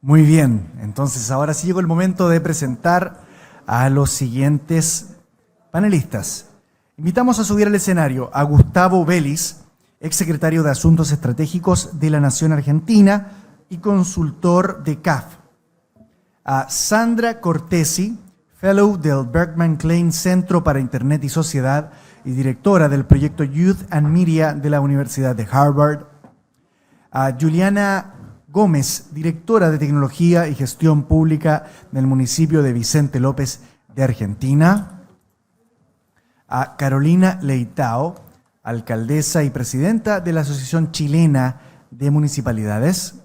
Muy bien, entonces ahora sí llegó el momento de presentar a los siguientes panelistas. Invitamos a subir al escenario a Gustavo Vélez, exsecretario de Asuntos Estratégicos de la Nación Argentina y consultor de CAF. A Sandra Cortesi, fellow del Berkman Klein Centro para Internet y Sociedad y directora del proyecto Youth and Media de la Universidad de Harvard. A Juliana Gómez, directora de Tecnología y Gestión Pública del municipio de Vicente López de Argentina. A Carolina Leitao, alcaldesa y presidenta de la Asociación Chilena de Municipalidades.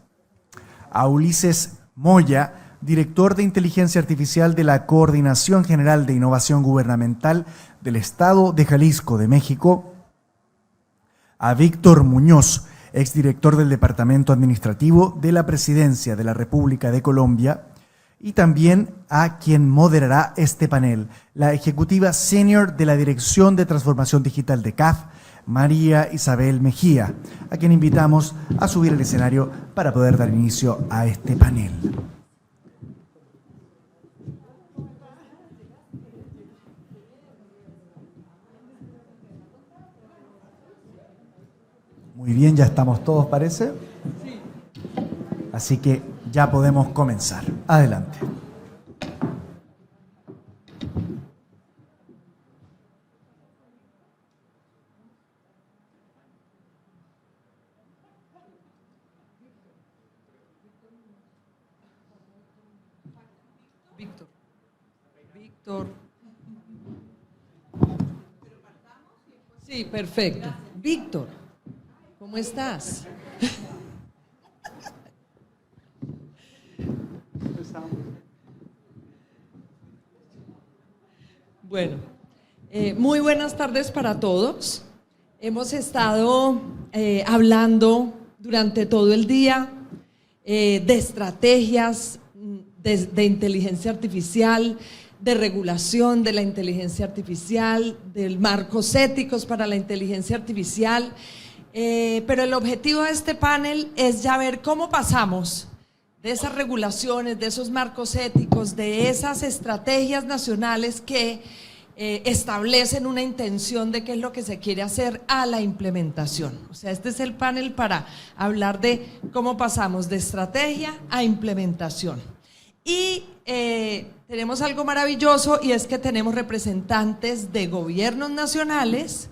A Ulises Moya, director de Inteligencia Artificial de la Coordinación General de Innovación Gubernamental del Estado de Jalisco de México. A Víctor Muñoz, exdirector del Departamento Administrativo de la Presidencia de la República de Colombia, y también a quien moderará este panel, la ejecutiva senior de la Dirección de Transformación Digital de CAF, María Isabel Mejía, a quien invitamos a subir al escenario para poder dar inicio a este panel. Muy bien, ya estamos todos, parece. Así que ya podemos comenzar. Adelante. Víctor. Sí, perfecto. Víctor, ¿cómo estás? Bueno, muy buenas tardes para todos. Hemos estado hablando durante todo el día de estrategias de inteligencia artificial, de regulación de la inteligencia artificial, de marcos éticos para la inteligencia artificial, pero el objetivo de este panel es ya ver cómo pasamos de esas regulaciones, de esos marcos éticos, de esas estrategias nacionales que establecen una intención de qué es lo que se quiere hacer a la implementación. O sea, este es el panel para hablar de cómo pasamos de estrategia a implementación. Y tenemos algo maravilloso, y es que tenemos representantes de gobiernos nacionales,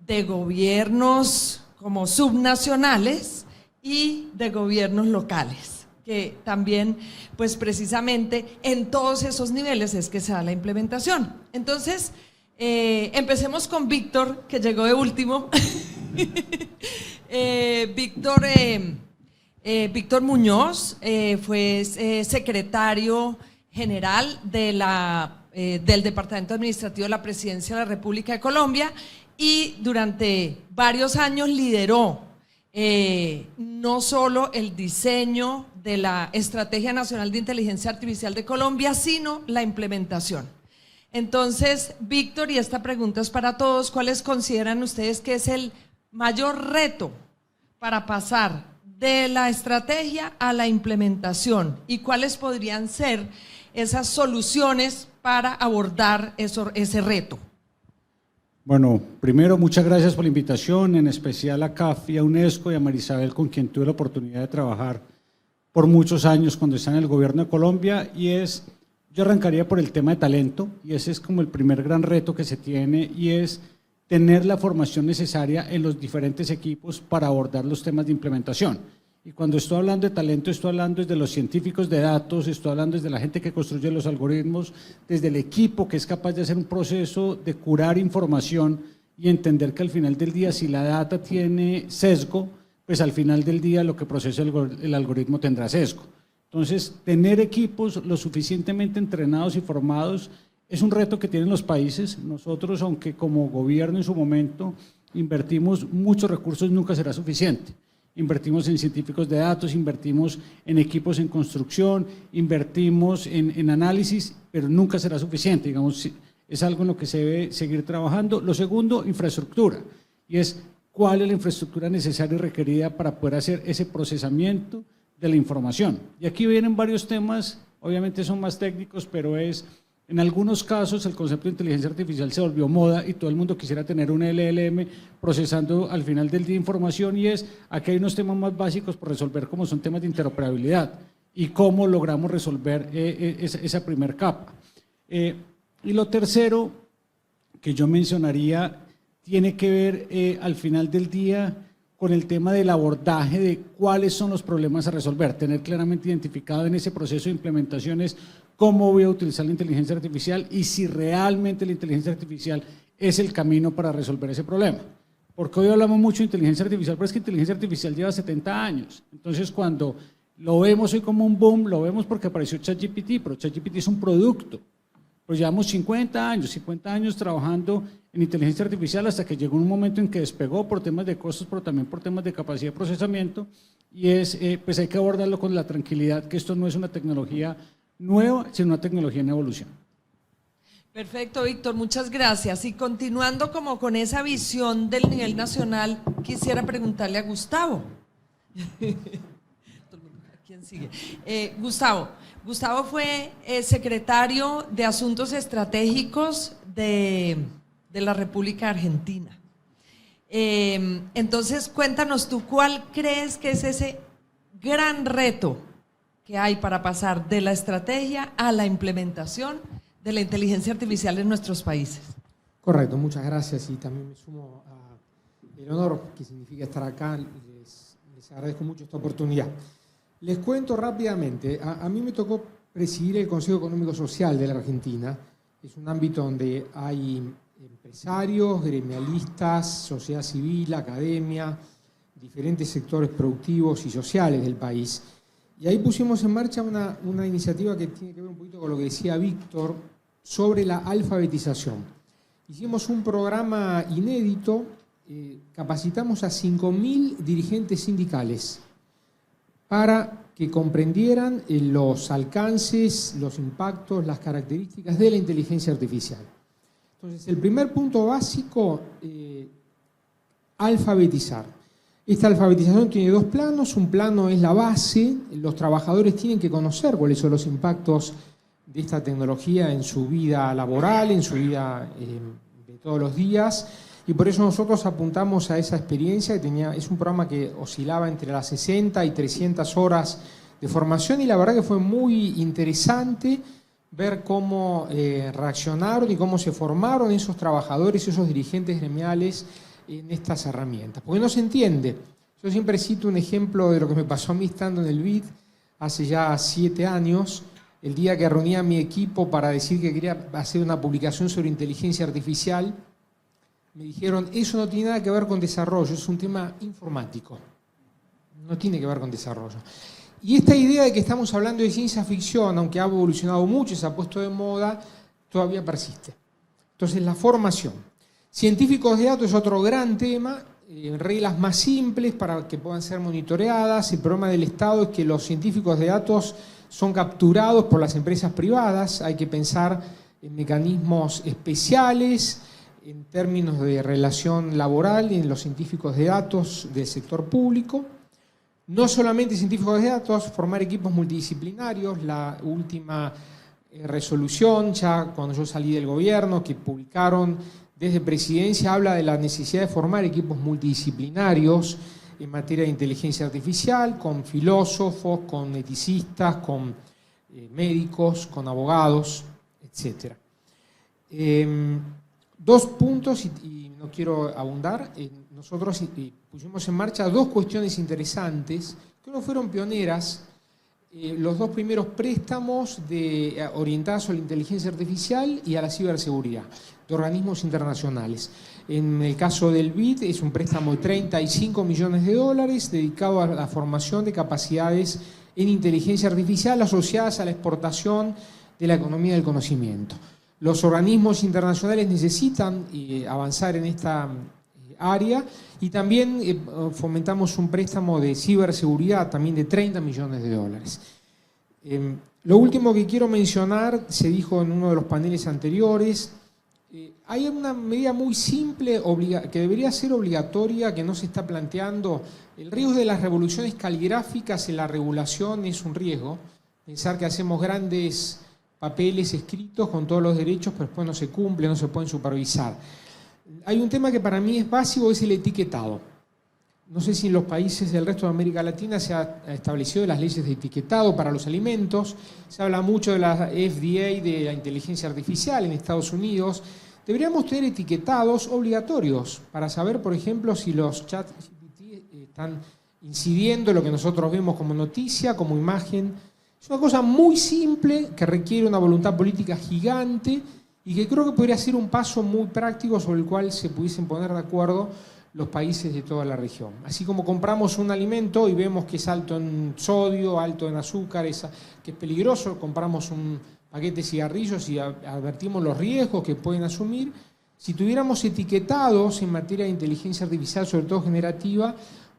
de gobiernos como subnacionales y de gobiernos locales, que también, pues precisamente en todos esos niveles es que se da la implementación. Entonces, empecemos con Víctor, que llegó de último. Víctor Muñoz fue secretario general del Departamento Administrativo de la Presidencia de la República de Colombia, y durante varios años lideró no solo el diseño de la Estrategia Nacional de Inteligencia Artificial de Colombia, sino la implementación. Entonces, Víctor, y esta pregunta es para todos, ¿cuáles consideran ustedes que es el mayor reto para pasar de la estrategia a la implementación, y cuáles podrían ser esas soluciones para abordar ese reto? Bueno, primero, muchas gracias por la invitación, en especial a CAF y a UNESCO y a María Isabel, con quien tuve la oportunidad de trabajar por muchos años cuando está en el gobierno de Colombia. Yo arrancaría por el tema de talento, y ese es como el primer gran reto que se tiene, y es tener la formación necesaria en los diferentes equipos para abordar los temas de implementación. Y cuando estoy hablando de talento, estoy hablando desde los científicos de datos, estoy hablando desde la gente que construye los algoritmos, desde el equipo que es capaz de hacer un proceso de curar información y entender que al final del día, si la data tiene sesgo, pues al final del día lo que procesa el algoritmo tendrá sesgo. Entonces, tener equipos lo suficientemente entrenados y formados es un reto que tienen los países. Nosotros, aunque como gobierno en su momento invertimos muchos recursos, nunca será suficiente. Invertimos en científicos de datos, invertimos en equipos en construcción, invertimos en análisis, pero nunca será suficiente. Digamos, es algo en lo que se debe seguir trabajando. Lo segundo, infraestructura, y es cuál es la infraestructura necesaria y requerida para poder hacer ese procesamiento de la información. Y aquí vienen varios temas, obviamente son más técnicos, pero en algunos casos el concepto de inteligencia artificial se volvió moda y todo el mundo quisiera tener un LLM procesando al final del día información, y aquí hay unos temas más básicos por resolver, como son temas de interoperabilidad y cómo logramos resolver esa primer capa. Y lo tercero que yo mencionaría tiene que ver al final del día con el tema del abordaje de cuáles son los problemas a resolver, tener claramente identificado en ese proceso de implementaciones cómo voy a utilizar la inteligencia artificial y si realmente la inteligencia artificial es el camino para resolver ese problema. Porque hoy hablamos mucho de inteligencia artificial, pero es que inteligencia artificial lleva 70 años. Entonces, cuando lo vemos hoy como un boom, lo vemos porque apareció ChatGPT, pero ChatGPT es un producto. Pero llevamos 50 años trabajando en inteligencia artificial hasta que llegó un momento en que despegó por temas de costos, pero también por temas de capacidad de procesamiento, y pues hay que abordarlo con la tranquilidad que esto no es una tecnología nueva, sino una tecnología en evolución. Perfecto, Víctor, muchas gracias. Y continuando como con esa visión del nivel nacional, quisiera preguntarle a Gustavo. ¿Quién sigue? Gustavo fue secretario de Asuntos Estratégicos de la República Argentina. Entonces, cuéntanos tú, ¿cuál crees que es ese gran reto que hay para pasar de la estrategia a la implementación de la inteligencia artificial en nuestros países? Correcto, muchas gracias, y también me sumo al honor que significa estar acá. Les agradezco mucho esta oportunidad. Les cuento rápidamente, a mí me tocó presidir el Consejo Económico Social de la Argentina. Es un ámbito donde hay empresarios, gremialistas, sociedad civil, academia, diferentes sectores productivos y sociales del país. Y ahí pusimos en marcha una iniciativa que tiene que ver un poquito con lo que decía Víctor sobre la alfabetización. Hicimos un programa inédito, capacitamos a 5.000 dirigentes sindicales para que comprendieran los alcances, los impactos, las características de la inteligencia artificial. Entonces, el primer punto básico, alfabetizar. Esta alfabetización tiene dos planos. Un plano es la base. Los trabajadores tienen que conocer cuáles son los impactos de esta tecnología en su vida laboral, en su vida de todos los días. Y por eso nosotros apuntamos a esa experiencia. Es un programa que oscilaba entre las 60 y 300 horas de formación, y la verdad que fue muy interesante ver cómo reaccionaron y cómo se formaron esos trabajadores, esos dirigentes gremiales en estas herramientas. Porque no se entiende. Yo siempre cito un ejemplo de lo que me pasó a mí estando en el BID hace ya 7 años, el día que reunía a mi equipo para decir que quería hacer una publicación sobre inteligencia artificial. Me dijeron, eso no tiene nada que ver con desarrollo, es un tema informático. No tiene que ver con desarrollo. Y esta idea de que estamos hablando de ciencia ficción, aunque ha evolucionado mucho y se ha puesto de moda, todavía persiste. Entonces, la formación. Científicos de datos es otro gran tema, reglas más simples para que puedan ser monitoreadas. El problema del Estado es que los científicos de datos son capturados por las empresas privadas. Hay que pensar en mecanismos especiales, en términos de relación laboral, en los científicos de datos del sector público. No solamente científicos de datos, formar equipos multidisciplinarios. La última resolución, ya cuando yo salí del gobierno, que publicaron desde Presidencia, habla de la necesidad de formar equipos multidisciplinarios en materia de inteligencia artificial, con filósofos, con eticistas, con médicos, con abogados, etc. Dos puntos, y no quiero abundar. Nosotros pusimos en marcha dos cuestiones interesantes que no fueron pioneras. Los dos primeros préstamos orientados a la inteligencia artificial y a la ciberseguridad de organismos internacionales. En el caso del BID es un préstamo de 35 millones de dólares dedicado a la formación de capacidades en inteligencia artificial asociadas a la exportación de la economía del conocimiento. Los organismos internacionales necesitan avanzar en esta área, y también fomentamos un préstamo de ciberseguridad también de 30 millones de dólares. Lo último que quiero mencionar, se dijo en uno de los paneles anteriores, Hay una medida muy simple que debería ser obligatoria, que no se está planteando. El riesgo de las revoluciones caligráficas en la regulación es un riesgo. Pensar que hacemos grandes papeles escritos con todos los derechos, pero después no se cumplen, no se pueden supervisar. Hay un tema que para mí es básico, es el etiquetado. No sé si en los países del resto de América Latina se ha establecido las leyes de etiquetado para los alimentos. Se habla mucho de la FDA, de la inteligencia artificial en Estados Unidos. Deberíamos tener etiquetados obligatorios para saber, por ejemplo, si los chats GPT están incidiendo en lo que nosotros vemos como noticia, como imagen. Es una cosa muy simple que requiere una voluntad política gigante y que creo que podría ser un paso muy práctico sobre el cual se pudiesen poner de acuerdo los países de toda la región. Así como compramos un alimento y vemos que es alto en sodio, alto en azúcar, que es peligroso, compramos un paquete de cigarrillos y advertimos los riesgos que pueden asumir. Si tuviéramos etiquetados en materia de inteligencia artificial, sobre todo generativa,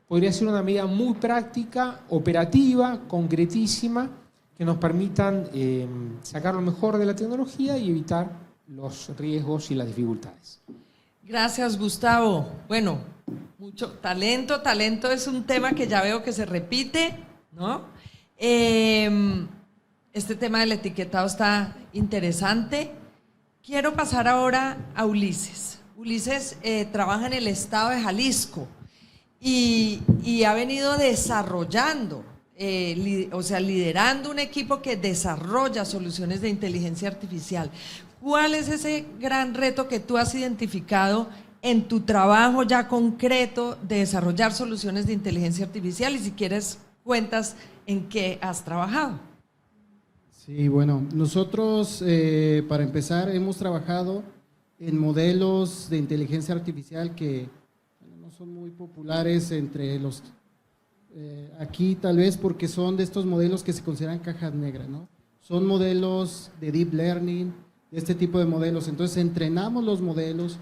podría ser una medida muy práctica, operativa, concretísima, que nos permitan sacar lo mejor de la tecnología y evitar los riesgos y las dificultades. Gracias, Gustavo. Bueno, mucho talento. Talento es un tema que ya veo que se repite, ¿no? Este tema del etiquetado está interesante. Quiero pasar ahora a Ulises. Ulises trabaja en el estado de Jalisco y ha venido desarrollando, liderando un equipo que desarrolla soluciones de inteligencia artificial. ¿Cuál es ese gran reto que tú has identificado en tu trabajo ya concreto de desarrollar soluciones de inteligencia artificial? Y si quieres, cuentas en qué has trabajado. Sí, bueno, nosotros para empezar hemos trabajado en modelos de inteligencia artificial que no son muy populares entre los aquí tal vez porque son de estos modelos que se consideran cajas negras, ¿no? Son modelos de deep learning, de este tipo de modelos. Entonces entrenamos los modelos,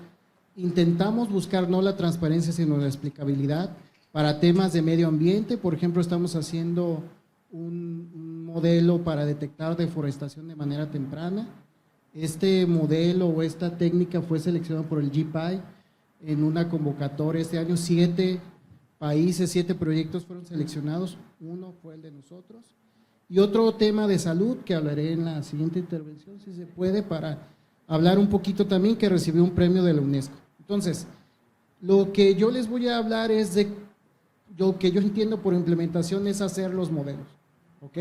intentamos buscar no la transparencia sino la explicabilidad para temas de medio ambiente. Por ejemplo, estamos haciendo un modelo para detectar deforestación de manera temprana. Este modelo o esta técnica fue seleccionado por el GPI en una convocatoria este año. 7 países, 7 proyectos fueron seleccionados, uno fue el de nosotros. Y otro tema de salud que hablaré en la siguiente intervención, si se puede, para hablar un poquito también, que recibió un premio de la UNESCO. Entonces, lo que yo les voy a hablar es de lo que yo entiendo por implementación es hacer los modelos, ¿ok?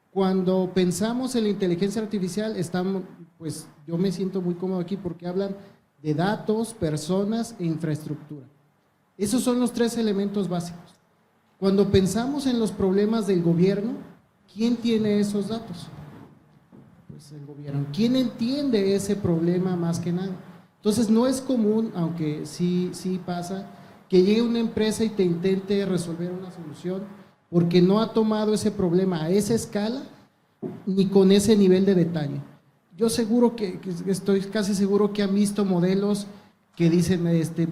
Cuando pensamos en la inteligencia artificial, pues yo me siento muy cómodo aquí porque hablan de datos, personas e infraestructura. Esos son los 3 elementos básicos. Cuando pensamos en los problemas del gobierno, ¿quién tiene esos datos? Pues el gobierno. ¿Quién entiende ese problema más que nada? Entonces no es común, aunque sí pasa, que llegue una empresa y te intente resolver una solución porque no ha tomado ese problema a esa escala ni con ese nivel de detalle. Yo estoy casi seguro que han visto modelos que dicen,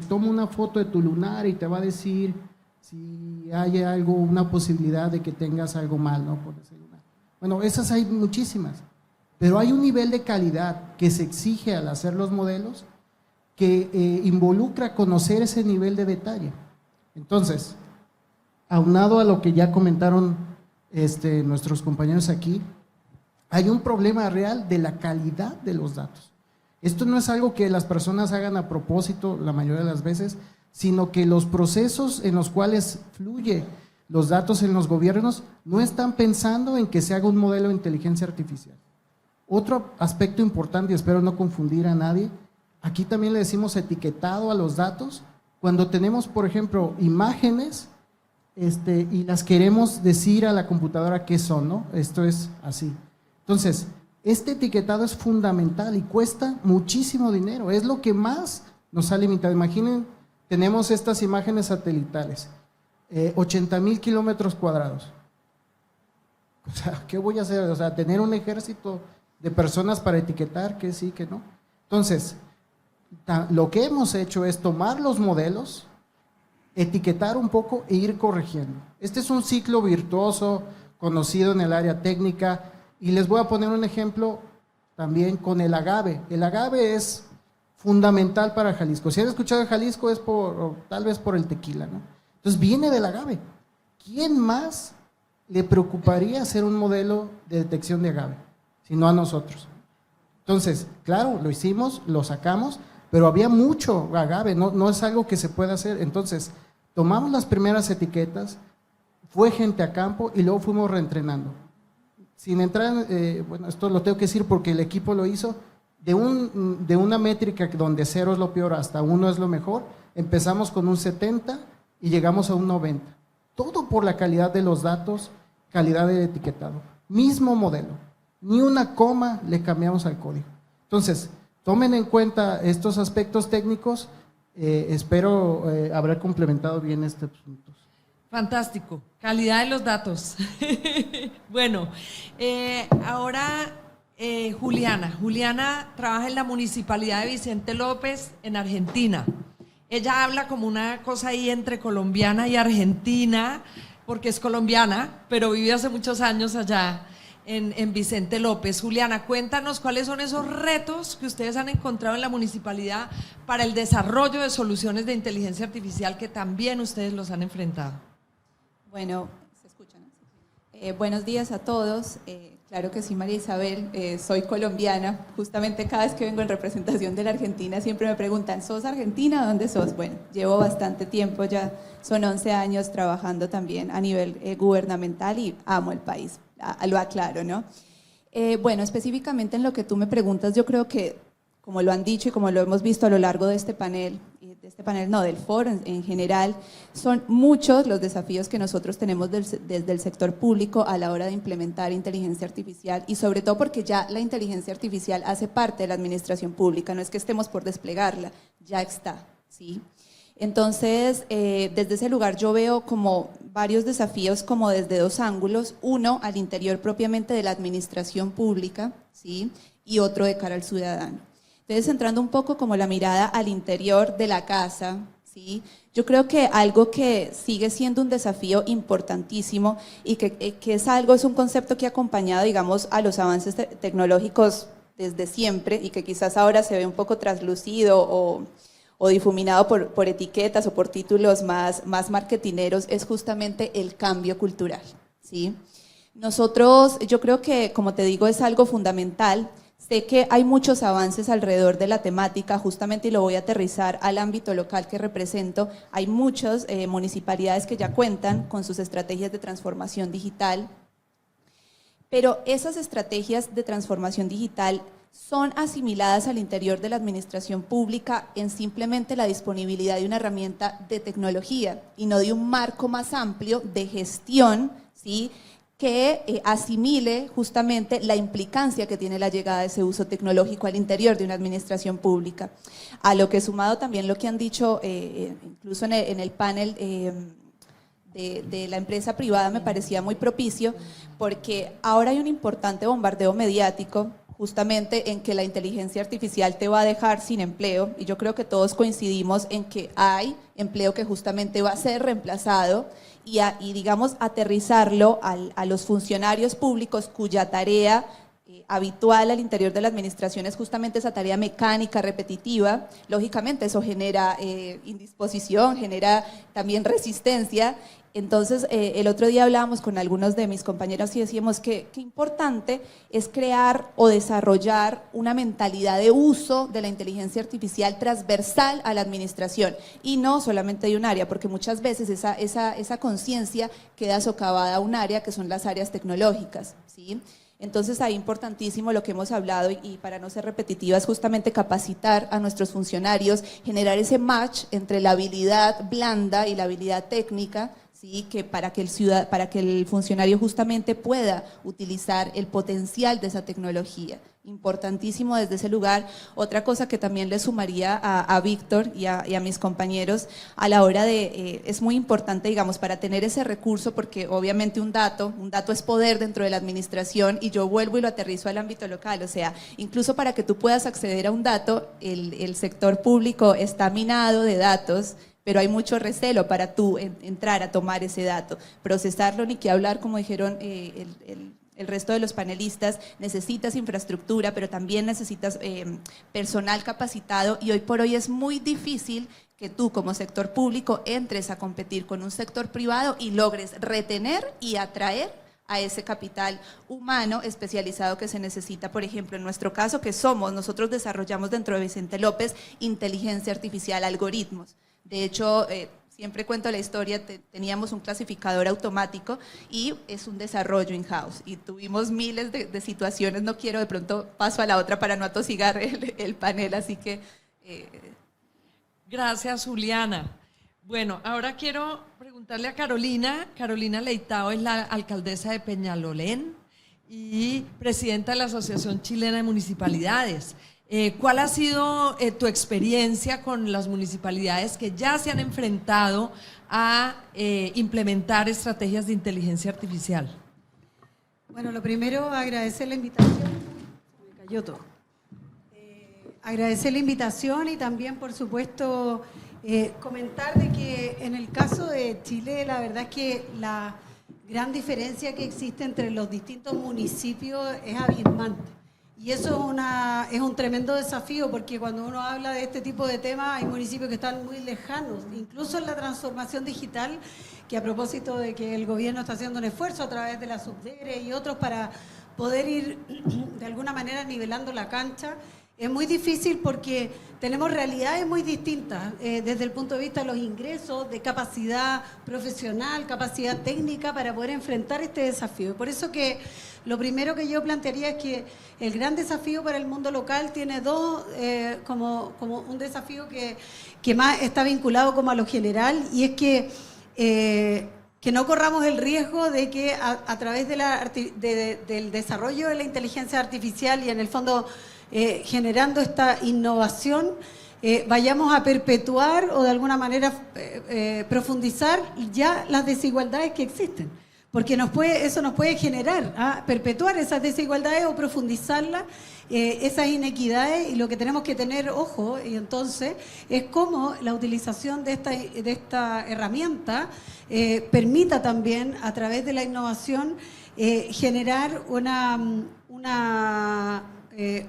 toma una foto de tu lunar y te va a decir si hay una posibilidad de que tengas algo mal, ¿no? Con ese lunar. Bueno, esas hay muchísimas, pero hay un nivel de calidad que se exige al hacer los modelos que involucra conocer ese nivel de detalle. Entonces, aunado a lo que ya comentaron nuestros compañeros aquí, hay un problema real de la calidad de los datos. Esto no es algo que las personas hagan a propósito la mayoría de las veces, sino que los procesos en los cuales fluye los datos en los gobiernos no están pensando en que se haga un modelo de inteligencia artificial. Otro aspecto importante, y espero no confundir a nadie, aquí también le decimos etiquetado a los datos. Cuando tenemos, por ejemplo, imágenes y las queremos decir a la computadora qué son, ¿no? Esto es así. Entonces, este etiquetado es fundamental y cuesta muchísimo dinero. Es lo que más nos ha limitado. Imaginen, tenemos estas imágenes satelitales, 80,000 kilómetros cuadrados. O sea, ¿qué voy a hacer? O sea, tener un ejército de personas para etiquetar, que sí, que no. Entonces, lo que hemos hecho es tomar los modelos, etiquetar un poco e ir corrigiendo. Este es un ciclo virtuoso conocido en el área técnica y les voy a poner un ejemplo también con el agave. El agave es fundamental para Jalisco. Si han escuchado de Jalisco es tal vez por el tequila, ¿no? Entonces viene del agave. ¿Quién más le preocuparía hacer un modelo de detección de agave? Sino a nosotros. Entonces, claro, lo hicimos, lo sacamos, pero había mucho agave, no es algo que se pueda hacer. Entonces, tomamos las primeras etiquetas, fue gente a campo y luego fuimos reentrenando. Sin entrar, bueno, esto lo tengo que decir porque el equipo lo hizo, de una métrica donde 0 es lo peor hasta 1 es lo mejor, empezamos con un 70 y llegamos a un 90. Todo por la calidad de los datos, calidad del etiquetado. Mismo modelo, ni una coma le cambiamos al código. Entonces, tomen en cuenta estos aspectos técnicos, espero haber complementado bien este punto. Fantástico, calidad de los datos. Bueno, ahora Juliana trabaja en la Municipalidad de Vicente López en Argentina. Ella habla como una cosa ahí entre colombiana y argentina, porque es colombiana, pero vive hace muchos años allá en Vicente López. Juliana, cuéntanos cuáles son esos retos que ustedes han encontrado en la municipalidad para el desarrollo de soluciones de inteligencia artificial que también ustedes los han enfrentado. Bueno, ¿se escucha, no? Buenos días a todos. Claro que sí, María Isabel, soy colombiana. Justamente cada vez que vengo en representación de la Argentina siempre me preguntan, ¿sos argentina? ¿Dónde sos? Bueno, llevo bastante tiempo ya, son 11 años trabajando también a nivel gubernamental y amo el país, lo aclaro, ¿no? Bueno, específicamente en lo que tú me preguntas, yo creo que, como lo han dicho y como lo hemos visto a lo largo de este panel, del foro en general, son muchos los desafíos que nosotros tenemos desde el sector público a la hora de implementar inteligencia artificial y sobre todo porque ya la inteligencia artificial hace parte de la administración pública, no es que estemos por desplegarla, ya está, ¿sí? Entonces, desde ese lugar yo veo como varios desafíos como desde dos ángulos, uno al interior propiamente de la administración pública, ¿sí? Y otro de cara al ciudadano. Entonces, entrando un poco como la mirada al interior de la casa, ¿sí? Yo creo que algo que sigue siendo un desafío importantísimo y que es un concepto que ha acompañado, digamos, a los avances tecnológicos desde siempre y que quizás ahora se ve un poco traslucido o difuminado por etiquetas o por títulos más marketineros, es justamente el cambio cultural, ¿sí? Nosotros, yo creo que, como te digo, es algo fundamental. Sé que hay muchos avances alrededor de la temática, justamente, y lo voy a aterrizar al ámbito local que represento. Hay muchas municipalidades que ya cuentan con sus estrategias de transformación digital, pero esas estrategias de transformación digital son asimiladas al interior de la administración pública en simplemente la disponibilidad de una herramienta de tecnología y no de un marco más amplio de gestión, ¿sí?, que asimile justamente la implicancia que tiene la llegada de ese uso tecnológico al interior de una administración pública. A lo que sumado también lo que han dicho incluso en el panel de la empresa privada me parecía muy propicio, porque ahora hay un importante bombardeo mediático justamente en que la inteligencia artificial te va a dejar sin empleo, y yo creo que todos coincidimos en que hay empleo que justamente va a ser reemplazado, y digamos aterrizarlo a los funcionarios públicos cuya tarea habitual al interior de la administración es justamente esa tarea mecánica, repetitiva. Lógicamente eso genera indisposición, genera también resistencia. Entonces, el otro día hablábamos con algunos de mis compañeros y decíamos que importante es crear o desarrollar una mentalidad de uso de la inteligencia artificial transversal a la administración y no solamente de un área, porque muchas veces esa conciencia queda socavada a un área que son las áreas tecnológicas, ¿sí? Entonces, ahí importantísimo lo que hemos hablado, y para no ser repetitiva, es justamente capacitar a nuestros funcionarios, generar ese match entre la habilidad blanda y la habilidad técnica, ¿sí?, que para que el funcionario justamente pueda utilizar el potencial de esa tecnología. Importantísimo desde ese lugar. Otra cosa que también le sumaría a Víctor y a mis compañeros a la hora de, es muy importante, digamos, para tener ese recurso, porque obviamente un dato es poder dentro de la administración, y yo vuelvo y lo aterrizo al ámbito local, o sea, incluso para que tú puedas acceder a un dato, el sector público está minado de datos, pero hay mucho recelo para tú entrar a tomar ese dato, procesarlo, ni que hablar, como dijeron el resto de los panelistas, necesitas infraestructura, pero también necesitas personal capacitado, y hoy por hoy es muy difícil que tú como sector público entres a competir con un sector privado y logres retener y atraer a ese capital humano especializado que se necesita. Por ejemplo, en nuestro caso, nosotros desarrollamos dentro de Vicente López inteligencia artificial, algoritmos. De hecho, siempre cuento la historia, teníamos un clasificador automático y es un desarrollo in-house y tuvimos miles de situaciones. No quiero, de pronto paso a la otra para no atosigar el panel, así que… Gracias, Juliana. Bueno, ahora quiero preguntarle a Carolina. Carolina Leitao es la alcaldesa de Peñalolén y presidenta de la Asociación Chilena de Municipalidades. ¿Cuál ha sido tu experiencia con las municipalidades que ya se han enfrentado a implementar estrategias de inteligencia artificial? Bueno, lo primero, agradecer la invitación. Me cayó todo. Agradecer la invitación y también, por supuesto, comentar de que en el caso de Chile, la verdad es que la gran diferencia que existe entre los distintos municipios es abismante. Y eso es un tremendo desafío, porque cuando uno habla de este tipo de temas, hay municipios que están muy lejanos, incluso en la transformación digital, que a propósito de que el gobierno está haciendo un esfuerzo a través de la Subdere y otros para poder ir de alguna manera nivelando la cancha. Es muy difícil porque tenemos realidades muy distintas desde el punto de vista de los ingresos, de capacidad profesional, capacidad técnica para poder enfrentar este desafío. Por eso que lo primero que yo plantearía es que el gran desafío para el mundo local tiene dos, como un desafío que más está vinculado como a lo general, y es que no corramos el riesgo de que a través del desarrollo de la inteligencia artificial y en el fondo generando esta innovación, vayamos a perpetuar o de alguna manera profundizar ya las desigualdades que existen. Porque eso nos puede generar, perpetuar esas desigualdades o profundizarlas, esas inequidades, y lo que tenemos que tener ojo, y entonces, es cómo la utilización de esta herramienta permita también, a través de la innovación, generar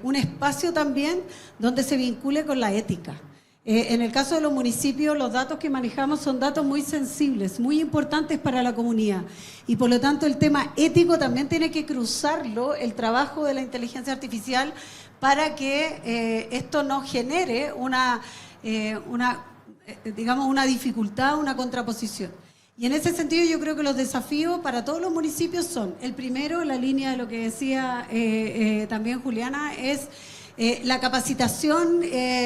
un espacio también donde se vincule con la ética. En el caso de los municipios, los datos que manejamos son datos muy sensibles, muy importantes para la comunidad, y por lo tanto el tema ético también tiene que cruzarlo el trabajo de la inteligencia artificial para que esto no genere una dificultad, una contraposición. Y en ese sentido yo creo que los desafíos para todos los municipios son, el primero, en la línea de lo que decía también Juliana, es la capacitación,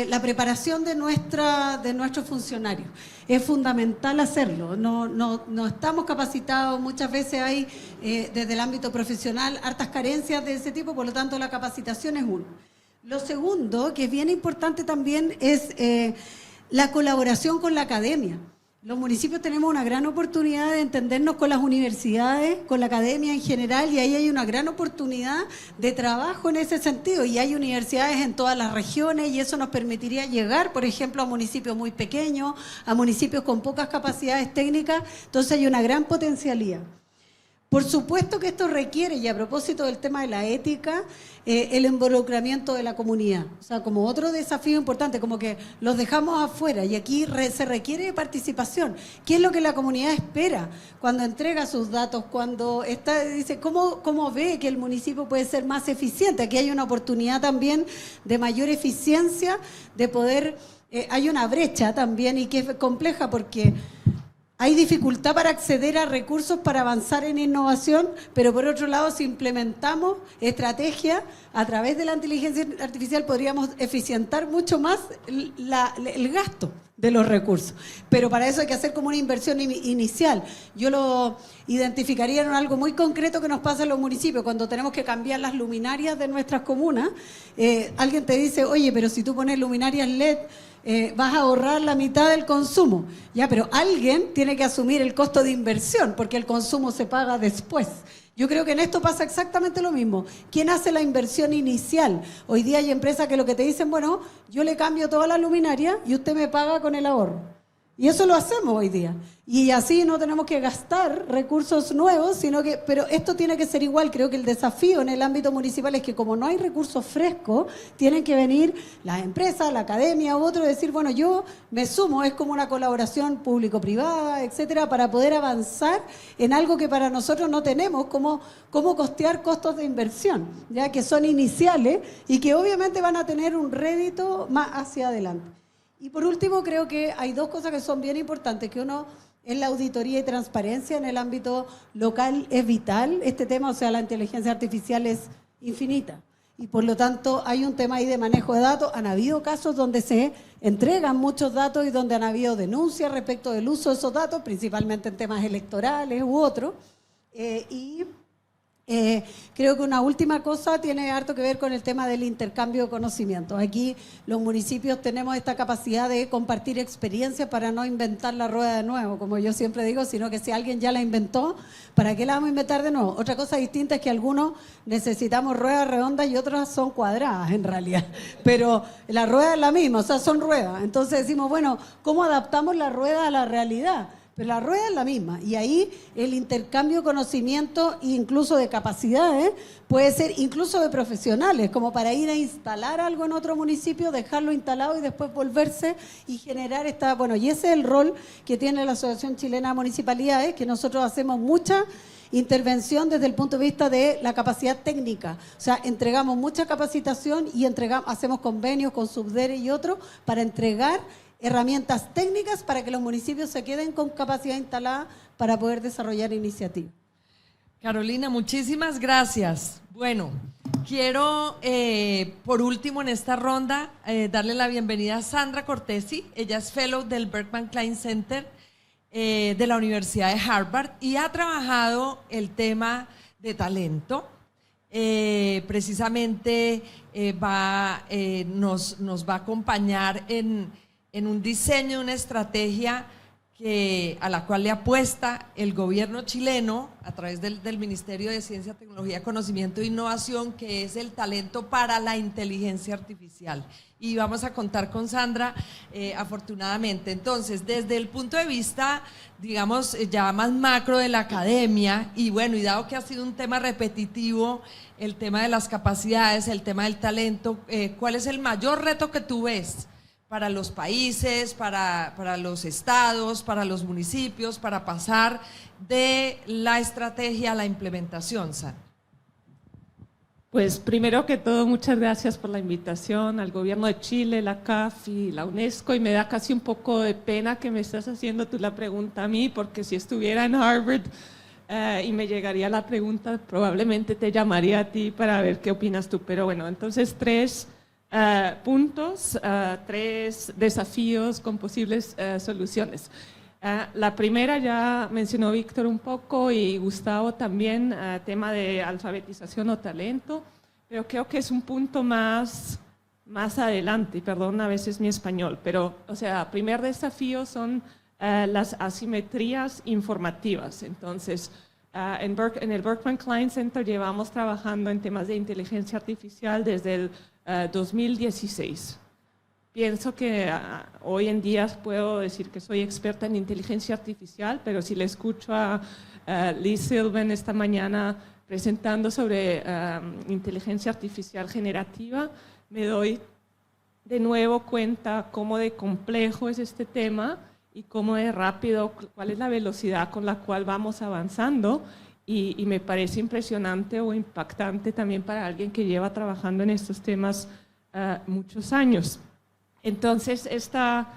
la preparación de nuestros funcionarios. Es fundamental hacerlo. No estamos capacitados, muchas veces hay desde el ámbito profesional hartas carencias de ese tipo, por lo tanto la capacitación es uno. Lo segundo, que es bien importante también, es la colaboración con la academia. Los municipios tenemos una gran oportunidad de entendernos con las universidades, con la academia en general, y ahí hay una gran oportunidad de trabajo en ese sentido, y hay universidades en todas las regiones, y eso nos permitiría llegar, por ejemplo, a municipios muy pequeños, a municipios con pocas capacidades técnicas. Entonces hay una gran potencialidad. Por supuesto que esto requiere, y a propósito del tema de la ética, el involucramiento de la comunidad. O sea, como otro desafío importante, como que los dejamos afuera, y aquí se requiere participación. ¿Qué es lo que la comunidad espera cuando entrega sus datos, cuando dice cómo ve que el municipio puede ser más eficiente? Aquí hay una oportunidad también de mayor eficiencia, de poder… hay una brecha también, y que es compleja porque… hay dificultad para acceder a recursos para avanzar en innovación, pero por otro lado, si implementamos estrategias a través de la inteligencia artificial, podríamos eficientar mucho más el gasto de los recursos. Pero para eso hay que hacer como una inversión inicial. Yo lo identificaría en algo muy concreto que nos pasa en los municipios, cuando tenemos que cambiar las luminarias de nuestras comunas. Alguien te dice, oye, pero si tú pones luminarias LED, vas a ahorrar la mitad del consumo. Ya, pero alguien tiene que asumir el costo de inversión, porque el consumo se paga después. Yo creo que en esto pasa exactamente lo mismo. ¿Quién hace la inversión inicial? Hoy día hay empresas que lo que te dicen, bueno, yo le cambio toda la luminaria y usted me paga con el ahorro. Y eso lo hacemos hoy día. Y así no tenemos que gastar recursos nuevos, pero esto tiene que ser igual. Creo que el desafío en el ámbito municipal es que como no hay recursos frescos, tienen que venir las empresas, la academia u otro y decir, bueno, yo me sumo, es como una colaboración público-privada, etcétera, para poder avanzar en algo que para nosotros no tenemos, como costear costos de inversión, ya que son iniciales y que obviamente van a tener un rédito más hacia adelante. Y por último, creo que hay dos cosas que son bien importantes, que uno es la auditoría y transparencia en el ámbito local, es vital este tema, o sea, la inteligencia artificial es infinita. Y por lo tanto hay un tema ahí de manejo de datos. Han habido casos donde se entregan muchos datos y donde han habido denuncias respecto del uso de esos datos, principalmente en temas electorales u otros. Creo que una última cosa tiene harto que ver con el tema del intercambio de conocimientos. Aquí los municipios tenemos esta capacidad de compartir experiencias para no inventar la rueda de nuevo, como yo siempre digo, sino que si alguien ya la inventó, ¿para qué la vamos a inventar de nuevo? Otra cosa distinta es que algunos necesitamos ruedas redondas y otras son cuadradas en realidad, pero la rueda es la misma, o sea, son ruedas. Entonces decimos, bueno, ¿cómo adaptamos la rueda a la realidad? Pero la rueda es la misma y ahí el intercambio de conocimiento e incluso de capacidades puede ser incluso de profesionales, como para ir a instalar algo en otro municipio, dejarlo instalado y después volverse y generar y ese es el rol que tiene la Asociación Chilena de Municipalidades, que nosotros hacemos mucha intervención desde el punto de vista de la capacidad técnica. O sea, entregamos mucha capacitación y hacemos convenios con Subdere y otros para entregar herramientas técnicas para que los municipios se queden con capacidad instalada para poder desarrollar iniciativas. Carolina, muchísimas gracias. Bueno, quiero por último en esta ronda darle la bienvenida a Sandra Cortesi. Ella es Fellow del Berkman Klein Center de la Universidad de Harvard y ha trabajado el tema de talento. Precisamente nos va a acompañar en un diseño de una estrategia a la cual le apuesta el gobierno chileno a través del Ministerio de Ciencia, Tecnología, Conocimiento e Innovación, que es el talento para la inteligencia artificial. Y vamos a contar con Sandra, afortunadamente. Entonces, desde el punto de vista, digamos, ya más macro de la academia, y bueno, y dado que ha sido un tema repetitivo, el tema de las capacidades, el tema del talento, ¿cuál es el mayor reto que tú ves para los países, para los estados, para los municipios, para pasar de la estrategia a la implementación, Sandra? Pues primero que todo, muchas gracias por la invitación al Gobierno de Chile, la CAF y la UNESCO, y me da casi un poco de pena que me estás haciendo tú la pregunta a mí, porque si estuviera en Harvard y me llegaría la pregunta, probablemente te llamaría a ti para ver qué opinas tú. Pero bueno, entonces tres puntos, tres desafíos con posibles soluciones. La primera ya mencionó Víctor un poco y Gustavo también, tema de alfabetización o talento, pero creo que es un punto más adelante, y perdón a veces mi español, pero o sea, primer desafío son las asimetrías informativas. Entonces, en el Berkman Klein Center llevamos trabajando en temas de inteligencia artificial desde el 2016. Pienso que hoy en día puedo decir que soy experta en inteligencia artificial, pero si le escucho a Liz Sylvan esta mañana presentando sobre inteligencia artificial generativa, me doy de nuevo cuenta cómo de complejo es este tema y cómo de rápido, cuál es la velocidad con la cual vamos avanzando. Y me parece impresionante o impactante también para alguien que lleva trabajando en estos temas muchos años. Entonces, esta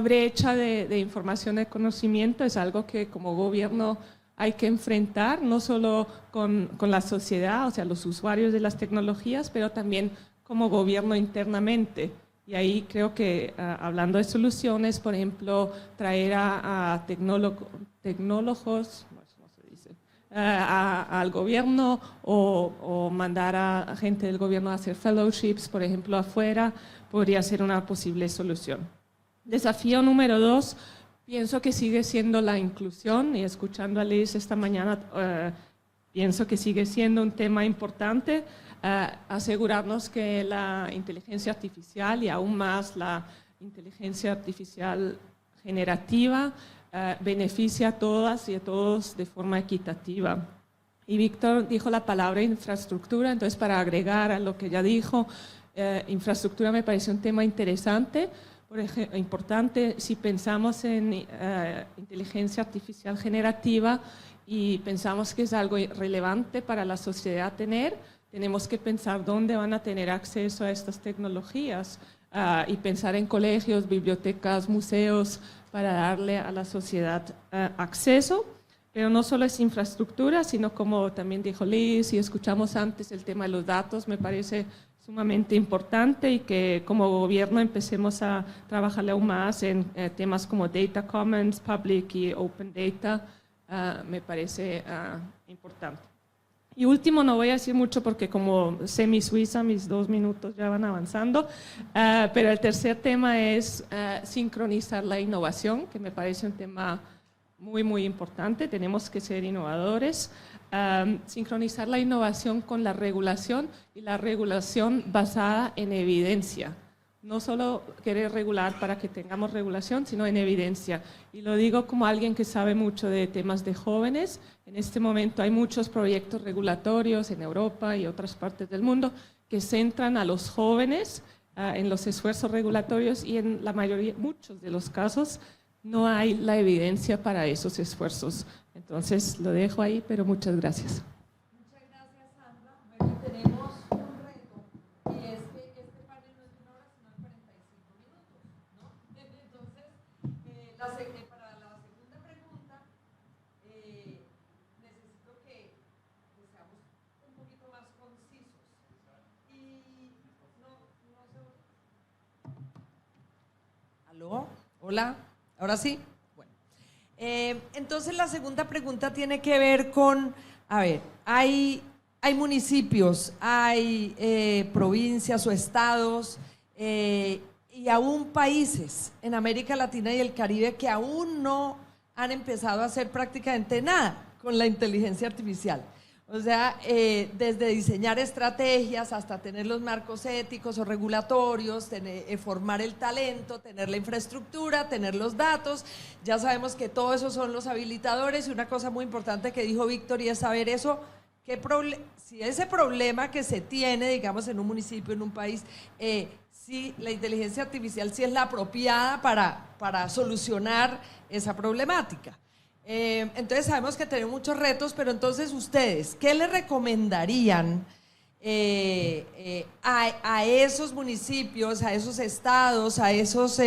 brecha de información, de conocimiento, es algo que como gobierno hay que enfrentar, no solo con la sociedad, o sea, los usuarios de las tecnologías, pero también como gobierno internamente. Y ahí creo que, hablando de soluciones, por ejemplo, traer a tecnólogos, al gobierno o mandar a gente del gobierno a hacer fellowships, por ejemplo, afuera, podría ser una posible solución. Desafío número 2, pienso que sigue siendo la inclusión, y escuchando a Liz esta mañana, pienso que sigue siendo un tema importante, asegurarnos que la inteligencia artificial y aún más la inteligencia artificial generativa beneficia a todas y a todos de forma equitativa. Y Víctor dijo la palabra infraestructura, entonces para agregar a lo que ya dijo, infraestructura me parece un tema interesante, por ejemplo, importante si pensamos en inteligencia artificial generativa y pensamos que es algo relevante para la sociedad tener, tenemos que pensar dónde van a tener acceso a estas tecnologías y pensar en colegios, bibliotecas, museos para darle a la sociedad acceso. Pero no solo es infraestructura, sino como también dijo Liz y escuchamos antes el tema de los datos, me parece sumamente importante y que como gobierno empecemos a trabajarle aún más en temas como Data Commons, Public y Open Data, me parece importante. Y último, no voy a decir mucho porque como semi-suiza, mis 2 minutos ya van avanzando, pero el tercer tema es sincronizar la innovación, que me parece un tema muy, muy importante. Tenemos que ser innovadores, sincronizar la innovación con la regulación y la regulación basada en evidencia. No solo querer regular para que tengamos regulación, sino en evidencia. Y lo digo como alguien que sabe mucho de temas de jóvenes. En este momento hay muchos proyectos regulatorios en Europa y otras partes del mundo que centran a los jóvenes en los esfuerzos regulatorios y en la mayoría, muchos de los casos, no hay la evidencia para esos esfuerzos. Entonces, lo dejo ahí, pero muchas gracias. Muchas gracias, Sandra. Bueno, tenemos un reto, y es que este panel no es de 1 hora, sino de 45 minutos, ¿no? Entonces, para la segunda pregunta, necesito que seamos un poquito más concisos. Y no sé. ¿Aló? ¿Hola? ¿Ahora sí? Bueno. Entonces la segunda pregunta tiene que ver con, a ver, hay municipios, hay provincias o estados y aún países en América Latina y el Caribe que aún no han empezado a hacer prácticamente nada con la inteligencia artificial. O sea, desde diseñar estrategias hasta tener los marcos éticos o regulatorios, formar el talento, tener la infraestructura, tener los datos. Ya sabemos que todo eso son los habilitadores y una cosa muy importante que dijo Víctor y es saber eso, si ese problema que se tiene, digamos, en un municipio, en un país, si la inteligencia artificial sí es la apropiada para solucionar esa problemática. Entonces sabemos que tenemos muchos retos, pero entonces ustedes, ¿qué le recomendarían a esos municipios, a esos estados, a esos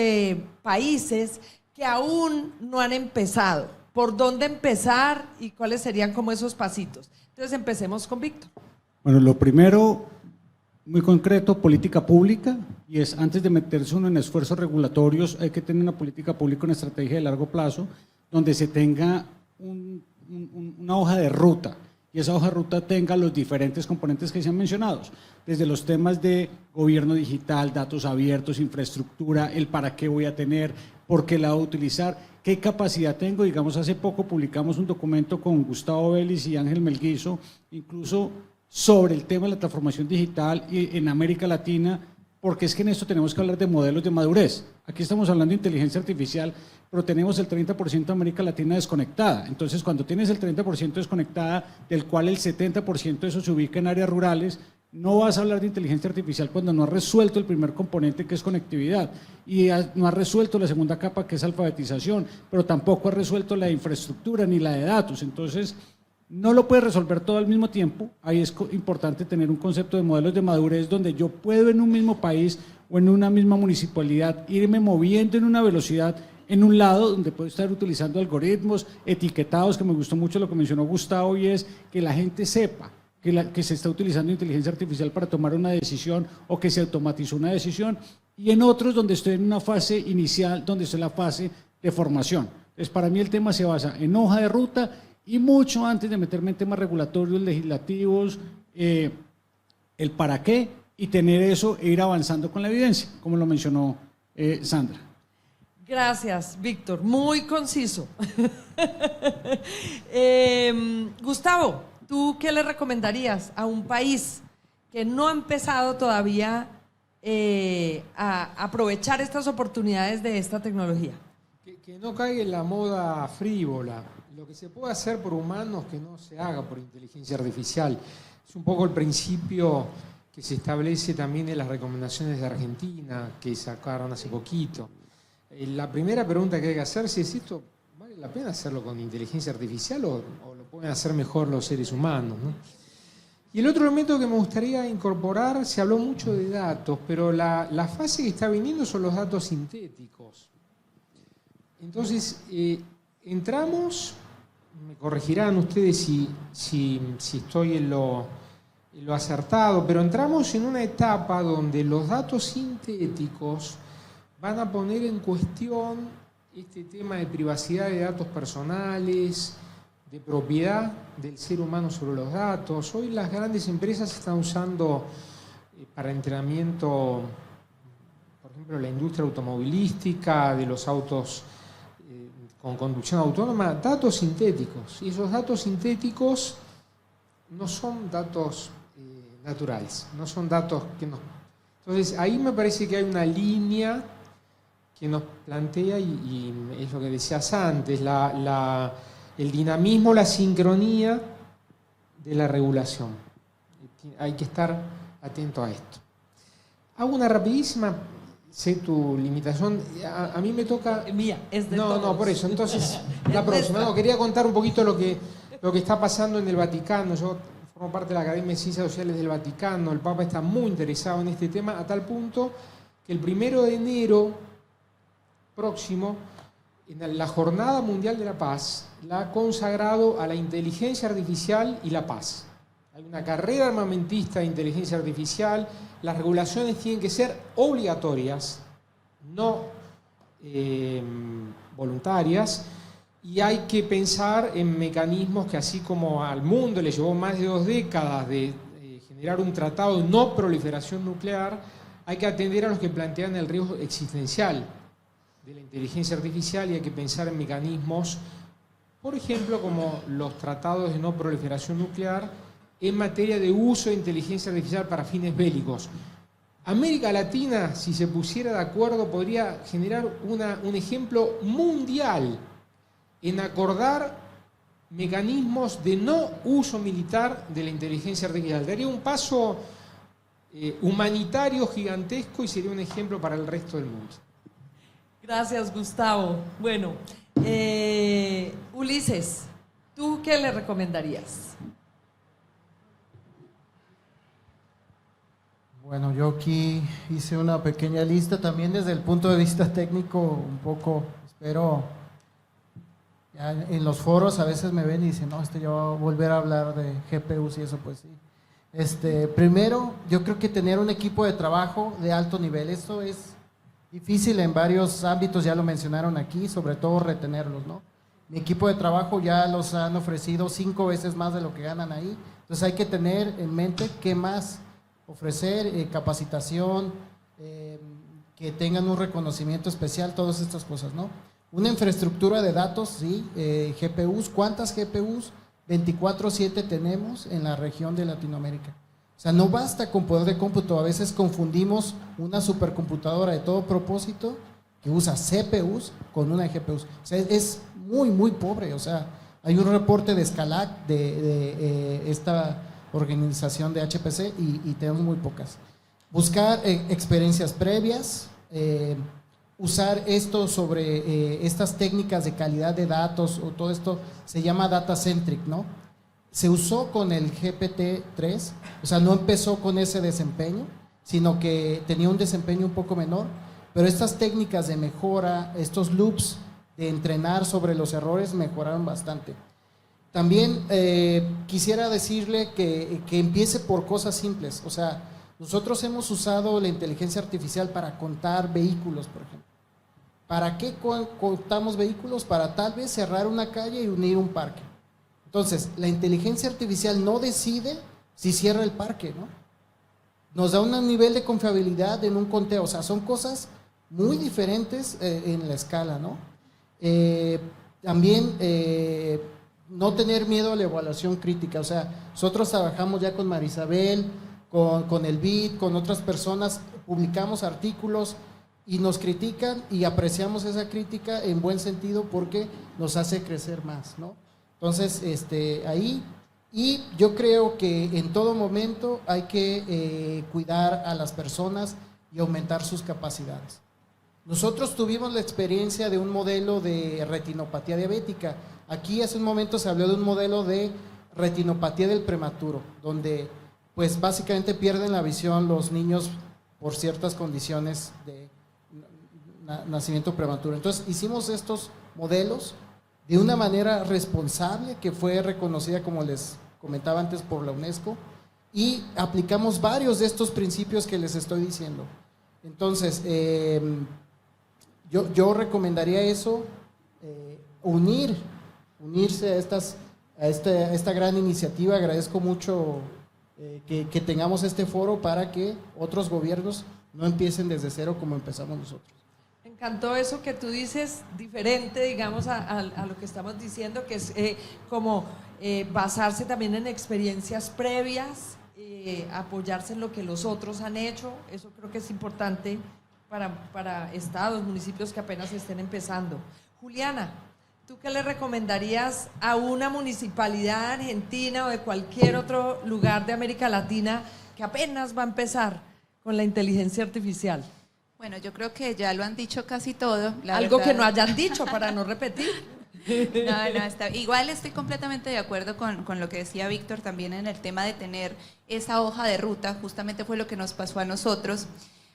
países que aún no han empezado? ¿Por dónde empezar y cuáles serían como esos pasitos? Entonces empecemos con Víctor. Bueno, lo primero, muy concreto, política pública, y es antes de meterse uno en esfuerzos regulatorios, hay que tener una política pública, una estrategia de largo plazo, donde se tenga una hoja de ruta y esa hoja de ruta tenga los diferentes componentes que se han mencionado, desde los temas de gobierno digital, datos abiertos, infraestructura, el para qué voy a tener, por qué la voy a utilizar, qué capacidad tengo. Digamos, hace poco publicamos un documento con Gustavo Vélez y Ángel Melguizo, incluso sobre el tema de la transformación digital en América Latina, porque es que en esto tenemos que hablar de modelos de madurez. Aquí estamos hablando de inteligencia artificial, pero tenemos el 30% de América Latina desconectada. Entonces, cuando tienes el 30% desconectada, del cual el 70% de eso se ubica en áreas rurales, no vas a hablar de inteligencia artificial cuando no has resuelto el primer componente, que es conectividad, y no has resuelto la segunda capa, que es alfabetización, pero tampoco has resuelto la infraestructura ni la de datos. Entonces, no lo puedes resolver todo al mismo tiempo. Ahí es importante tener un concepto de modelos de madurez donde yo puedo en un mismo país o en una misma municipalidad irme moviendo en una velocidad en un lado donde puedo estar utilizando algoritmos etiquetados, que me gustó mucho lo que mencionó Gustavo, y es que la gente sepa que se está utilizando inteligencia artificial para tomar una decisión o que se automatizó una decisión, y en otros donde estoy en una fase inicial, donde estoy en la fase de formación. Entonces, para mí el tema se basa en hoja de ruta y mucho antes de meterme en temas regulatorios, legislativos, el para qué, y tener eso e ir avanzando con la evidencia, como lo mencionó Sandra. Gracias, Víctor. Muy conciso. Gustavo, ¿tú qué le recomendarías a un país que no ha empezado todavía a aprovechar estas oportunidades de esta tecnología? Que Que no caiga en la moda frívola. Lo que se puede hacer por humanos que no se haga por inteligencia artificial. Es un poco el principio que se establece también en las recomendaciones de Argentina, que sacaron hace poquito. La primera pregunta que hay que hacerse es: ¿esto vale la pena hacerlo con inteligencia artificial o lo pueden hacer mejor los seres humanos, ¿no? Y el otro elemento que me gustaría incorporar, se habló mucho de datos, pero la fase que está viniendo son los datos sintéticos. Entonces, entramos, me corregirán ustedes si estoy en lo acertado, pero entramos en una etapa donde los datos sintéticos van a poner en cuestión este tema de privacidad de datos personales, de propiedad del ser humano sobre los datos. Hoy las grandes empresas están usando para entrenamiento, por ejemplo, la industria automovilística, de los autos con conducción autónoma, datos sintéticos. Y esos datos sintéticos no son datos naturales, no son datos que nos... Entonces, ahí me parece que hay una línea que nos plantea, y es lo que decías antes, el dinamismo, la sincronía de la regulación. Hay que estar atento a esto. Hago una rapidísima, sé tu limitación, a mí me toca... Mía, es de todos. No, por eso, entonces la próxima. No, quería contar un poquito lo que está pasando en el Vaticano. Yo formo parte de la Academia de Ciencias Sociales del Vaticano. El Papa está muy interesado en este tema, a tal punto que el 1 de enero próximo, en la Jornada Mundial de la Paz, la ha consagrado a la inteligencia artificial y la paz. Hay una carrera armamentista de inteligencia artificial. Las regulaciones tienen que ser obligatorias, no voluntarias, y hay que pensar en mecanismos que, así como al mundo le llevó más de 2 décadas de generar un tratado de no proliferación nuclear, hay que atender a los que plantean el riesgo existencial de la inteligencia artificial, y hay que pensar en mecanismos, por ejemplo, como los tratados de no proliferación nuclear en materia de uso de inteligencia artificial para fines bélicos. América Latina, si se pusiera de acuerdo, podría generar un ejemplo mundial en acordar mecanismos de no uso militar de la inteligencia artificial. Daría un paso humanitario gigantesco y sería un ejemplo para el resto del mundo. Gracias, Gustavo. Bueno, Ulises, ¿tú qué le recomendarías? Bueno, yo aquí hice una pequeña lista también desde el punto de vista técnico, un poco, espero, ya en los foros a veces me ven y dicen, no, yo voy a volver a hablar de GPUs y eso, pues sí. Primero, yo creo que tener un equipo de trabajo de alto nivel, esto es difícil en varios ámbitos, ya lo mencionaron aquí, sobre todo retenerlos, ¿no? Mi equipo de trabajo ya los han ofrecido 5 veces más de lo que ganan ahí, entonces hay que tener en mente qué más ofrecer, capacitación, que tengan un reconocimiento especial, todas estas cosas, ¿no? Una infraestructura de datos, sí, GPUs, ¿cuántas GPUs? 24/7 tenemos en la región de Latinoamérica. O sea, no basta con poder de cómputo, a veces confundimos una supercomputadora de todo propósito que usa CPUs con una GPU. O sea, es muy, muy pobre. O sea, hay un reporte de Scalac, de esta organización de HPC, y tenemos muy pocas. Buscar experiencias previas, usar esto sobre estas técnicas de calidad de datos, o todo esto se llama data centric, ¿no? Se usó con el GPT-3, o sea, no empezó con ese desempeño, sino que tenía un desempeño un poco menor, pero estas técnicas de mejora, estos loops de entrenar sobre los errores mejoraron bastante. También quisiera decirle que empiece por cosas simples, o sea, nosotros hemos usado la inteligencia artificial para contar vehículos, por ejemplo. ¿Para qué contamos vehículos? Para tal vez cerrar una calle y unir un parque. Entonces, la inteligencia artificial no decide si cierra el parque, ¿no? Nos da un nivel de confiabilidad en un conteo, o sea, son cosas muy diferentes en la escala, ¿no? También no tener miedo a la evaluación crítica, o sea, nosotros trabajamos ya con Marisabel, con el BID, con otras personas, publicamos artículos y nos critican y apreciamos esa crítica en buen sentido porque nos hace crecer más, ¿no? Entonces, ahí, y yo creo que en todo momento hay que cuidar a las personas y aumentar sus capacidades. Nosotros tuvimos la experiencia de un modelo de retinopatía diabética. Aquí hace un momento se habló de un modelo de retinopatía del prematuro, donde pues básicamente pierden la visión los niños por ciertas condiciones de nacimiento prematuro. Entonces hicimos estos modelos de una manera responsable que fue reconocida, como les comentaba antes, por la UNESCO, y aplicamos varios de estos principios que les estoy diciendo. Entonces, yo recomendaría eso, unirse a esta gran iniciativa. Agradezco mucho que tengamos este foro para que otros gobiernos no empiecen desde cero como empezamos nosotros. Me encantó eso que tú dices, diferente, digamos, a lo que estamos diciendo, que es como basarse también en experiencias previas, apoyarse en lo que los otros han hecho. Eso creo que es importante para estados, municipios que apenas estén empezando. Juliana, ¿tú qué le recomendarías a una municipalidad argentina o de cualquier otro lugar de América Latina que apenas va a empezar con la inteligencia artificial? Bueno, yo creo que ya lo han dicho casi todo. Algo que no hayan dicho para no repetir. No, igual estoy completamente de acuerdo con lo que decía Víctor también en el tema de tener esa hoja de ruta. Justamente fue lo que nos pasó a nosotros.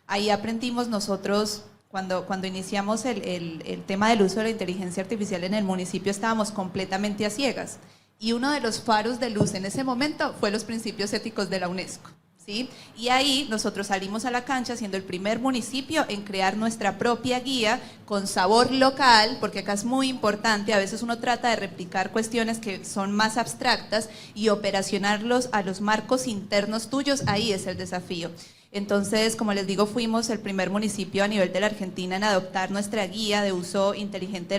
Ahí aprendimos nosotros, cuando iniciamos el tema del uso de la inteligencia artificial en el municipio, estábamos completamente a ciegas. Y uno de los faros de luz en ese momento fue los principios éticos de la UNESCO. ¿Sí? Y ahí nosotros salimos a la cancha siendo el primer municipio en crear nuestra propia guía con sabor local, porque acá es muy importante, a veces uno trata de replicar cuestiones que son más abstractas y operacionarlos a los marcos internos tuyos, ahí es el desafío. Entonces, como les digo, fuimos el primer municipio a nivel de la Argentina en adoptar nuestra guía de uso inteligente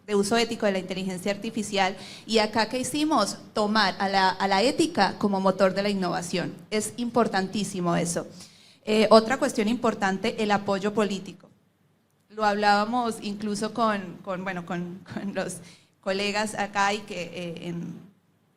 de uso ético de la inteligencia artificial. Y acá, ¿qué hicimos? Tomar a la ética como motor de la innovación. Es importantísimo eso. Otra cuestión importante, el apoyo político. Lo hablábamos incluso con los colegas acá y que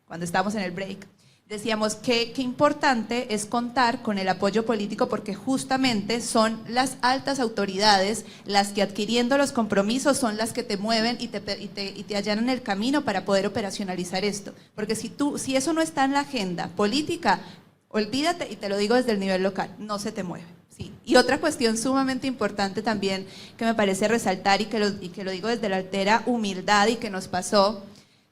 cuando estábamos en el break. Decíamos que qué importante es contar con el apoyo político, porque justamente son las altas autoridades las que, adquiriendo los compromisos, son las que te mueven y te allanan el camino para poder operacionalizar esto. Porque si eso no está en la agenda política, olvídate, y te lo digo desde el nivel local, no se te mueve. Sí. Y otra cuestión sumamente importante también que me parece resaltar y que lo digo desde la altera humildad y que nos pasó,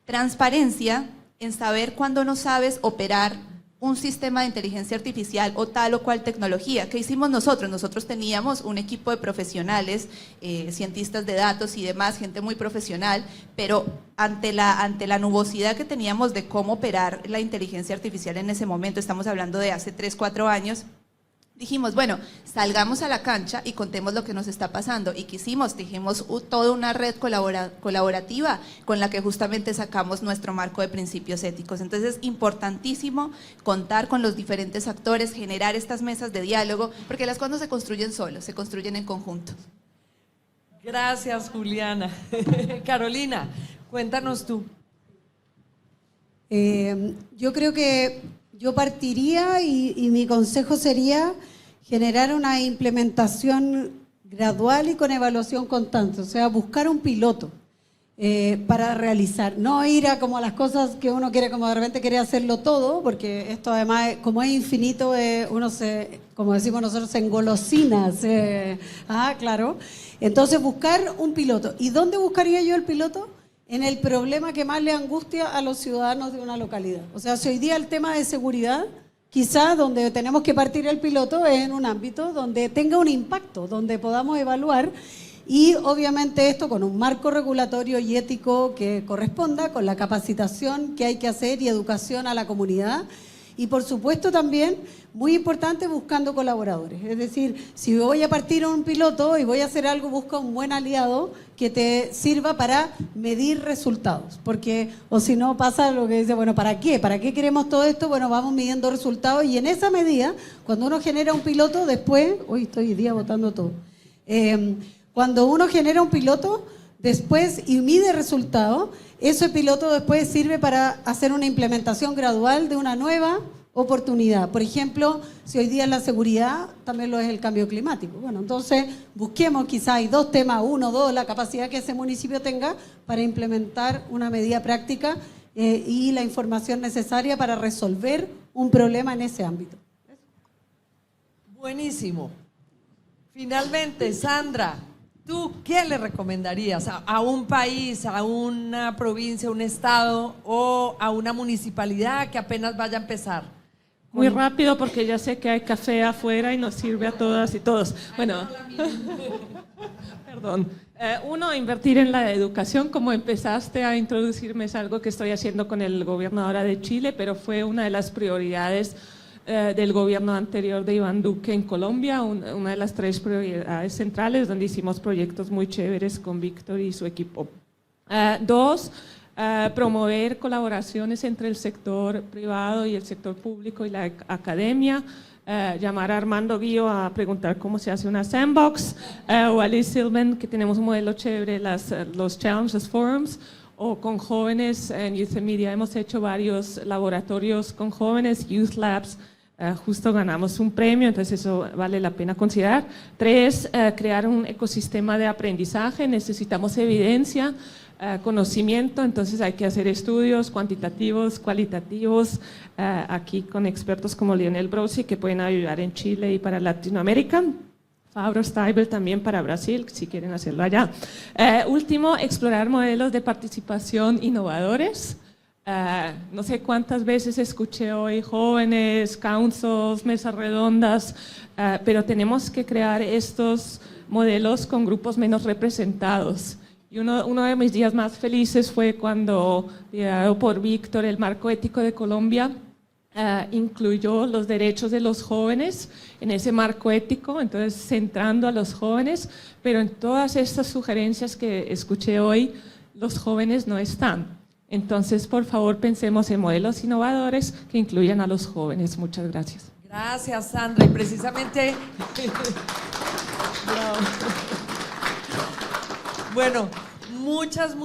transparencia en saber cuando no sabes operar un sistema de inteligencia artificial o tal o cual tecnología. ¿Qué hicimos nosotros? Nosotros teníamos un equipo de profesionales, cientistas de datos y demás, gente muy profesional, pero ante la nubosidad que teníamos de cómo operar la inteligencia artificial en ese momento, estamos hablando de hace 3, 4 años, dijimos, bueno, salgamos a la cancha y contemos lo que nos está pasando. ¿Y qué hicimos? Dijimos toda una red colaborativa con la que justamente sacamos nuestro marco de principios éticos. Entonces es importantísimo contar con los diferentes actores, generar estas mesas de diálogo, porque las cosas no se construyen solos, se construyen en conjunto. Gracias, Juliana. Carolina, cuéntanos tú. Yo creo que yo partiría y mi consejo sería generar una implementación gradual y con evaluación constante, o sea, buscar un piloto para realizar, no ir a como a las cosas que uno quiere, como de repente quiere hacerlo todo, porque esto además, como es infinito, uno como decimos nosotros, se engolosina, claro. Entonces buscar un piloto. ¿Y dónde buscaría yo el piloto? En el problema que más le angustia a los ciudadanos de una localidad. O sea, si hoy día el tema de seguridad, quizás donde tenemos que partir el piloto es en un ámbito donde tenga un impacto, donde podamos evaluar, y obviamente esto con un marco regulatorio y ético que corresponda, con la capacitación que hay que hacer y educación a la comunidad. Y por supuesto también, muy importante, buscando colaboradores. Es decir, si voy a partir un piloto y voy a hacer algo, busca un buen aliado que te sirva para medir resultados. Porque, o si no, pasa lo que dice, bueno, ¿para qué? ¿Para qué queremos todo esto? Bueno, vamos midiendo resultados y en esa medida, cuando uno genera un piloto, después, hoy estoy día botando todo. Cuando uno genera un piloto después y mide resultados, ese piloto después sirve para hacer una implementación gradual de una nueva oportunidad. Por ejemplo, si hoy día es la seguridad, también lo es el cambio climático. Bueno, entonces busquemos, quizás hay 2 temas, 1, 2, la capacidad que ese municipio tenga para implementar una medida práctica y la información necesaria para resolver un problema en ese ámbito. Buenísimo. Finalmente, Sandra, ¿tú qué le recomendarías a un país, a una provincia, a un estado o a una municipalidad que apenas vaya a empezar? Muy rápido porque ya sé que hay café afuera y nos sirve a todas y todos. Bueno, perdón. Uno, invertir en la educación, como empezaste a introducirme, es algo que estoy haciendo con el gobierno ahora de Chile, pero fue una de las prioridades del gobierno anterior de Iván Duque en Colombia, una de las 3 prioridades centrales, donde hicimos proyectos muy chéveres con Víctor y su equipo. 2, promover colaboraciones entre el sector privado y el sector público y la academia. Llamar a Armando Guío a preguntar cómo se hace una sandbox, o a Liz Silman, que tenemos un modelo chévere, los challenges forums, o con jóvenes en Youth and Media. Hemos hecho varios laboratorios con jóvenes, Youth Labs, justo ganamos un premio, entonces eso vale la pena considerar. 3, crear un ecosistema de aprendizaje, necesitamos evidencia, conocimiento, entonces hay que hacer estudios cuantitativos, cualitativos, aquí con expertos como Lionel Brosi, que pueden ayudar en Chile y para Latinoamérica. Fabro Steibel también para Brasil, si quieren hacerlo allá. Último, explorar modelos de participación innovadores. No sé cuántas veces escuché hoy jóvenes, councils, mesas redondas, pero tenemos que crear estos modelos con grupos menos representados. Y uno de mis días más felices fue cuando, liderado por Víctor, el Marco Ético de Colombia incluyó los derechos de los jóvenes en ese marco ético, entonces centrando a los jóvenes, pero en todas estas sugerencias que escuché hoy, los jóvenes no están. Entonces, por favor, pensemos en modelos innovadores que incluyan a los jóvenes. Muchas gracias. Gracias, Sandra. Y precisamente... Bueno, muchas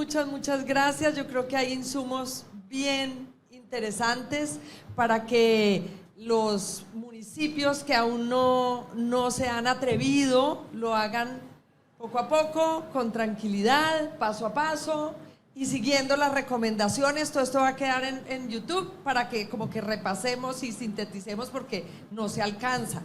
gracias. Yo creo que hay insumos bien interesantes para que los municipios que aún no se han atrevido lo hagan poco a poco, con tranquilidad, paso a paso y siguiendo las recomendaciones. Todo esto va a quedar en YouTube para que como que repasemos y sinteticemos porque no se alcanza.